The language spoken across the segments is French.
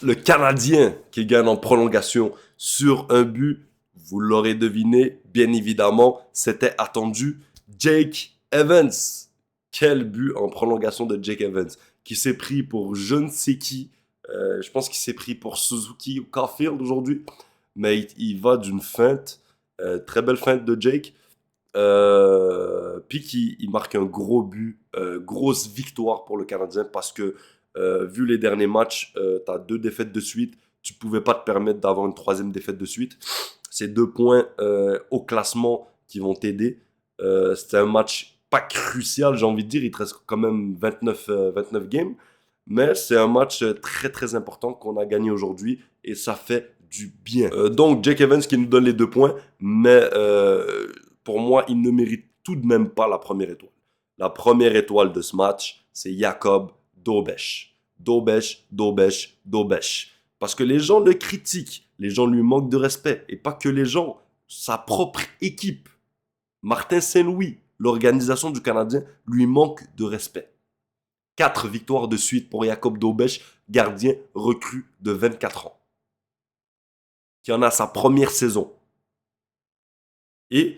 Le Canadien qui gagne en prolongation sur un but, vous l'aurez deviné, bien évidemment, c'était attendu. Jake Evans. Quel but en prolongation de Jake Evans, qui s'est pris pour je ne sais qui. Je pense qu'il s'est pris pour Suzuki ou Caulfield aujourd'hui. Mais il va d'une feinte. Très belle feinte de Jake. Puis il marque un gros but, grosse victoire pour le Canadien parce que vu les derniers matchs, tu as 2 défaites de suite. Tu pouvais pas te permettre d'avoir une troisième défaite de suite. C'est 2 points au classement qui vont t'aider. C'était un match pas crucial, j'ai envie de dire. Il te reste quand même 29 games. Mais c'est un match très très important qu'on a gagné aujourd'hui et ça fait du bien. Donc Jake Evans qui nous donne les 2 points, mais pour moi, il ne mérite tout de même pas la première étoile. La première étoile de ce match, c'est Jacob Dobeš. Dobeš, Dobeš, Dobeš. Parce que les gens le critiquent, les gens lui manquent de respect. Et pas que les gens, sa propre équipe. Martin Saint-Louis, l'organisation du Canadien, lui manque de respect. 4 victoires de suite pour Jacob Dobeš, gardien recru de 24 ans. Qui en a sa première saison. Et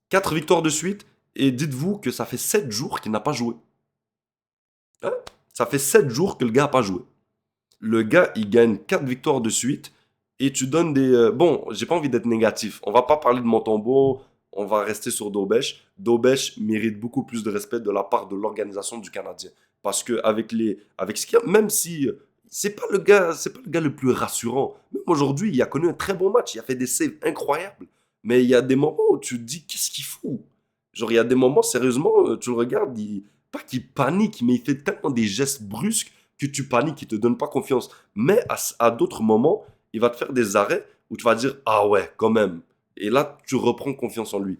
4 victoires de suite, et dites-vous que ça fait 7 jours qu'il n'a pas joué. Hein? Ça fait 7 jours que le gars n'a pas joué. Le gars, il gagne 4 victoires de suite, et tu donnes des... bon, j'ai pas envie d'être négatif. On va pas parler de Montembeault, on va rester sur Dobeš. Dobeš mérite beaucoup plus de respect de la part de l'organisation du Canadien. Parce que avec ce qu'il y a, même si c'est pas le gars le plus rassurant. Même aujourd'hui, il a connu un très bon match. Il a fait des saves incroyables. Mais il y a des moments où tu te dis, qu'est-ce qu'il fout? Genre, il y a des moments, sérieusement, tu le regardes, pas qu'il panique, mais il fait tellement des gestes brusques que tu paniques, il te donne pas confiance. Mais à d'autres moments, il va te faire des arrêts où tu vas dire, ah ouais, quand même. Et là, tu reprends confiance en lui.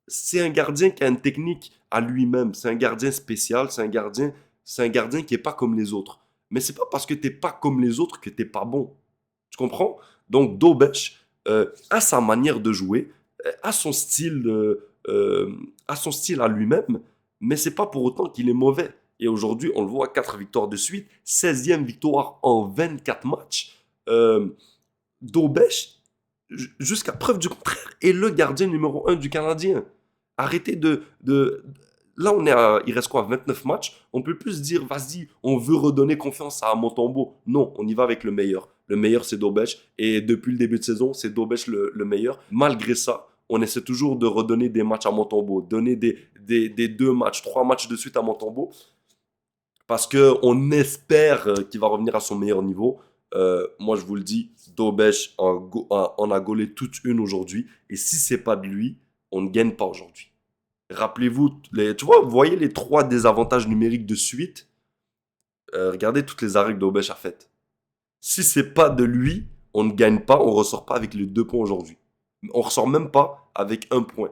C'est un gardien qui a une technique à lui-même. C'est un gardien spécial. C'est un gardien qui est pas comme les autres. Mais c'est pas parce que t'es pas comme les autres que t'es pas bon. Tu comprends? Donc Dobeš a sa manière de jouer, a son style, a son style à lui-même, mais c'est pas pour autant qu'il est mauvais. Et aujourd'hui, on le voit, 4 victoires de suite, 16e victoire en 24 matchs. Dobeš, jusqu'à preuve du contraire, est le gardien numéro 1 du Canadien. Arrêtez de... Là, il reste quoi, 29 matchs. On peut plus se dire, vas-y, on veut redonner confiance à Montembeault. Non, on y va avec le meilleur. Le meilleur, c'est Dobeš. Et depuis le début de saison, c'est Dobeš le meilleur. Malgré ça, on essaie toujours de redonner des matchs à Montembeault. Donner des 2 matchs, 3 matchs de suite à Montembeault. Parce qu'on espère qu'il va revenir à son meilleur niveau. Moi, je vous le dis, Dobeš en a gaulé toute une aujourd'hui. Et si c'est pas de lui, on ne gagne pas aujourd'hui. Rappelez-vous, tu vois, vous voyez les 3 désavantages numériques de suite. Regardez toutes les arrêts que Dobeš a faites. Si c'est pas de lui, on ne gagne pas, on ressort pas avec les 2 points aujourd'hui. On ressort même pas avec 1 point.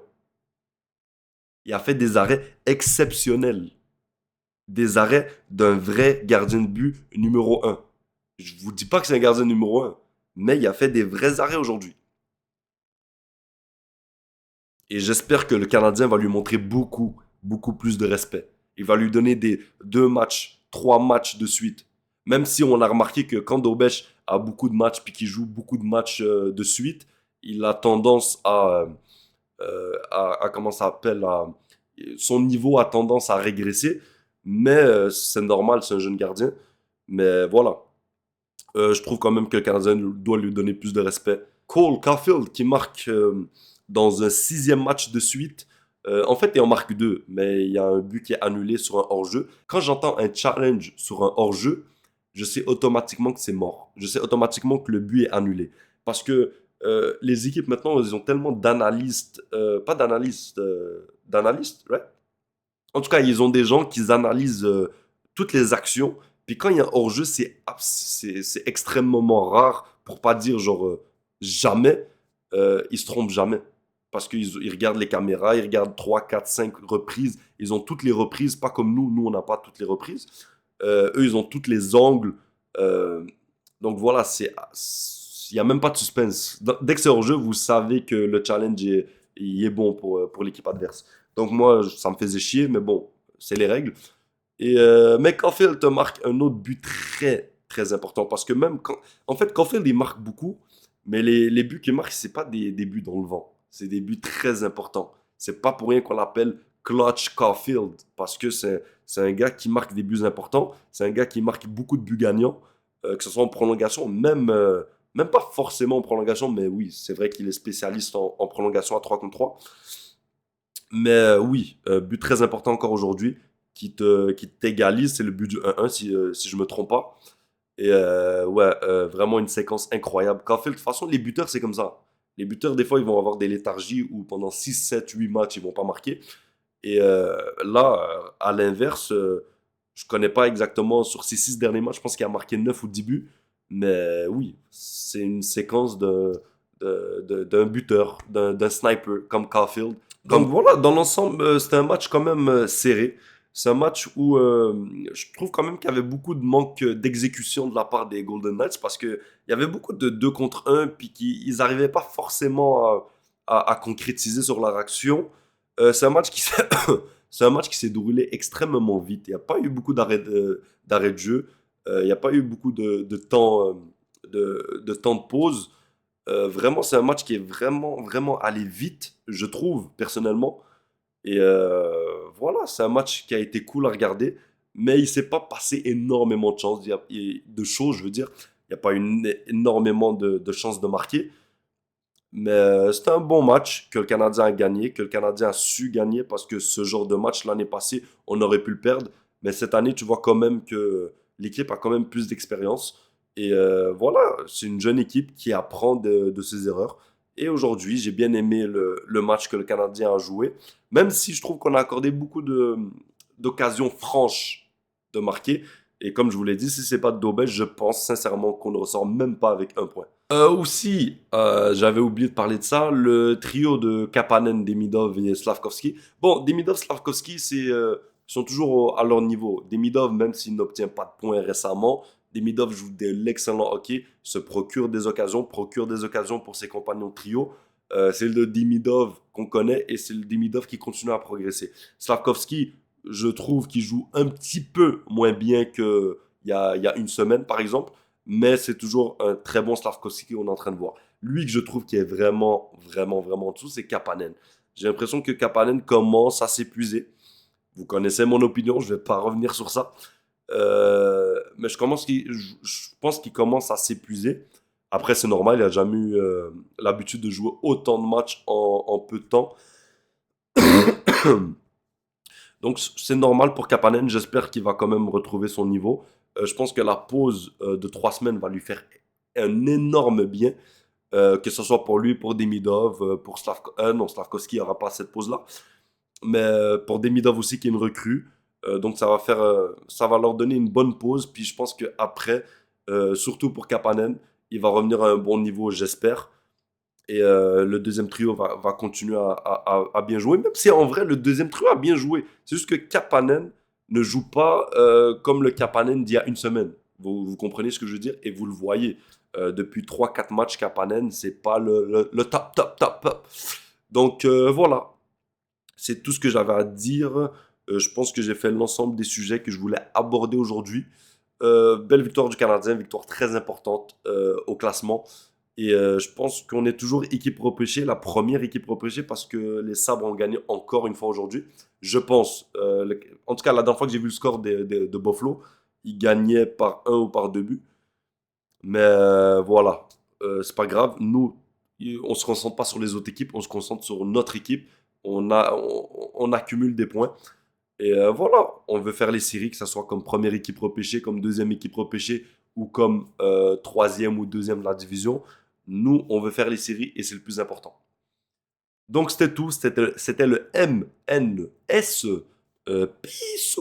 Il a fait des arrêts exceptionnels. Des arrêts d'un vrai gardien de but numéro 1. Je vous dis pas que c'est un gardien numéro 1, mais il a fait des vrais arrêts aujourd'hui. Et j'espère que le Canadien va lui montrer beaucoup, beaucoup plus de respect. Il va lui donner des 2 matchs, 3 matchs de suite. Même si on a remarqué que quand Dobeš a beaucoup de matchs puis qu'il joue beaucoup de matchs de suite, il a tendance comment ça s'appelle, son niveau a tendance à régresser. Mais c'est normal, c'est un jeune gardien. Mais voilà. Je trouve quand même que le Canadien doit lui donner plus de respect. Cole Caulfield qui marque dans un 6e match de suite. En fait, il en marque 2, mais il y a un but qui est annulé sur un hors-jeu. Quand j'entends un challenge sur un hors-jeu, je sais automatiquement que c'est mort. Je sais automatiquement que le but est annulé. Parce que les équipes maintenant, ils ont tellement d'analystes, pas d'analystes, d'analystes, right? En tout cas, ils ont des gens qui analysent toutes les actions. Puis quand il y a un hors-jeu, c'est extrêmement rare, pour pas dire genre jamais. Ils se trompent jamais. Parce qu'ils regardent les caméras, ils regardent 3, 4, 5 reprises. Ils ont toutes les reprises, pas comme nous. Nous, on n'a pas toutes les reprises. Eux, ils ont toutes les angles. Euh, donc voilà, il n'y a même pas de suspense. Dès que c'est hors-jeu, vous savez que le challenge il est bon pour l'équipe adverse. Donc moi, ça me faisait chier, mais bon, c'est les règles. Et mais Caulfield te marque un autre but très, très important. Parce que même quand. En fait, Caulfield, il marque beaucoup, mais les buts qu'il marque, c'est pas des buts dans le vent. C'est des buts très importants. C'est pas pour rien qu'on l'appelle Clutch Caulfield, parce que c'est un gars qui marque des buts importants. C'est un gars qui marque beaucoup de buts gagnants, que ce soit en prolongation, même pas forcément en prolongation, mais oui, c'est vrai qu'il est spécialiste en prolongation à 3 contre 3. Mais oui, but très important encore aujourd'hui qui t'égalise, c'est le but du 1-1 si je me trompe pas. Et ouais, vraiment une séquence incroyable. Caulfield, de toute façon, les buteurs, c'est comme ça. Les buteurs, des fois, ils vont avoir des léthargies où pendant 6 7 8 matchs, ils vont pas marquer. Et là, à l'inverse, je connais pas exactement sur ces 6 derniers matchs, je pense qu'il a marqué 9 ou 10 buts. Mais oui, c'est une séquence d'un buteur, d'un sniper comme Caulfield. Donc voilà, dans l'ensemble, c'était un match quand même serré. C'est un match où je trouve quand même qu'il y avait beaucoup de manque d'exécution de la part des Golden Knights parce qu'il y avait beaucoup de 2 contre un puis qu'ils n'arrivaient pas forcément à concrétiser sur leur action. C'est un match qui s'est c'est un match qui s'est déroulé extrêmement vite. Il n'y a pas eu beaucoup d'arrêt de jeu. Il n'y a pas eu beaucoup de temps de pause. Vraiment, c'est un match qui est vraiment, vraiment allé vite, je trouve, personnellement. Et voilà, c'est un match qui a été cool à regarder, mais il ne s'est pas passé énormément de chances, de choses, je veux dire. Il n'y a pas eu énormément de chances de marquer. Mais c'était un bon match que le Canadien a gagné, que le Canadien a su gagner parce que ce genre de match l'année passée, on aurait pu le perdre. Mais cette année, tu vois quand même que l'équipe a quand même plus d'expérience. Et voilà, c'est une jeune équipe qui apprend de ses erreurs. Et aujourd'hui, j'ai bien aimé le match que le Canadien a joué, même si je trouve qu'on a accordé beaucoup d'occasions franches de marquer. Et comme je vous l'ai dit, si c'est pas de Dobel, je pense sincèrement qu'on ne ressort même pas avec un point. Aussi, j'avais oublié de parler de ça, le trio de Kapanen, Demidov et Slavkovski. Bon, Demidov, Slavkovski, ils sont toujours à leur niveau. Demidov, même s'il n'obtient pas de points récemment, Demidov joue de l'excellent hockey, se procure des occasions pour ses compagnons de trio. C'est le Demidov qu'on connaît et c'est le Demidov qui continue à progresser. Slavkovski, je trouve qu'il joue un petit peu moins bien qu'il y a une semaine, par exemple, mais c'est toujours un très bon Slavkovski qu'on est en train de voir. Lui que je trouve qui est vraiment, vraiment, vraiment en dessous, c'est Kapanen. J'ai l'impression que Kapanen commence à s'épuiser. Vous connaissez mon opinion, je ne vais pas revenir sur ça. Mais je pense qu'il commence à s'épuiser. Après, c'est normal, il n'a jamais eu l'habitude de jouer autant de matchs en peu de temps. Donc c'est normal pour Kapanen, j'espère qu'il va quand même retrouver son niveau. Je pense que la pause de 3 semaines va lui faire un énorme bien, que ce soit pour lui, pour Demidov, pour non, Slavkovski n'aura pas cette pause-là, mais pour Demidov aussi qui est une recrue. Donc ça va leur donner une bonne pause. Puis je pense qu'après, surtout pour Kapanen, il va revenir à un bon niveau, j'espère. Et le deuxième trio va continuer à bien jouer, même si en vrai, le deuxième trio a bien joué. C'est juste que Kapanen ne joue pas comme le Kapanen d'il y a une semaine. Vous comprenez ce que je veux dire? Et vous le voyez. Depuis 3 4 matchs, Kapanen, c'est pas le top, top, top, top. Donc voilà, c'est tout ce que j'avais à dire. Je pense que j'ai fait l'ensemble des sujets que je voulais aborder aujourd'hui. Belle victoire du Canadien, victoire très importante au classement. Et je pense qu'on est toujours équipe repêchée, la première équipe repêchée, parce que les Sabres ont gagné encore une fois aujourd'hui. Je pense, en tout cas la dernière fois que j'ai vu le score de Buffalo, ils gagnaient par 1 ou par 2 buts. Mais voilà, c'est pas grave. Nous, on se concentre pas sur les autres équipes, on se concentre sur notre équipe. On accumule des points. Et voilà, on veut faire les séries, que ce soit comme première équipe repêchée, comme deuxième équipe repêchée ou comme troisième ou deuxième de la division. Nous, on veut faire les séries et c'est le plus important. Donc c'était tout, c'était le MNS. Peace.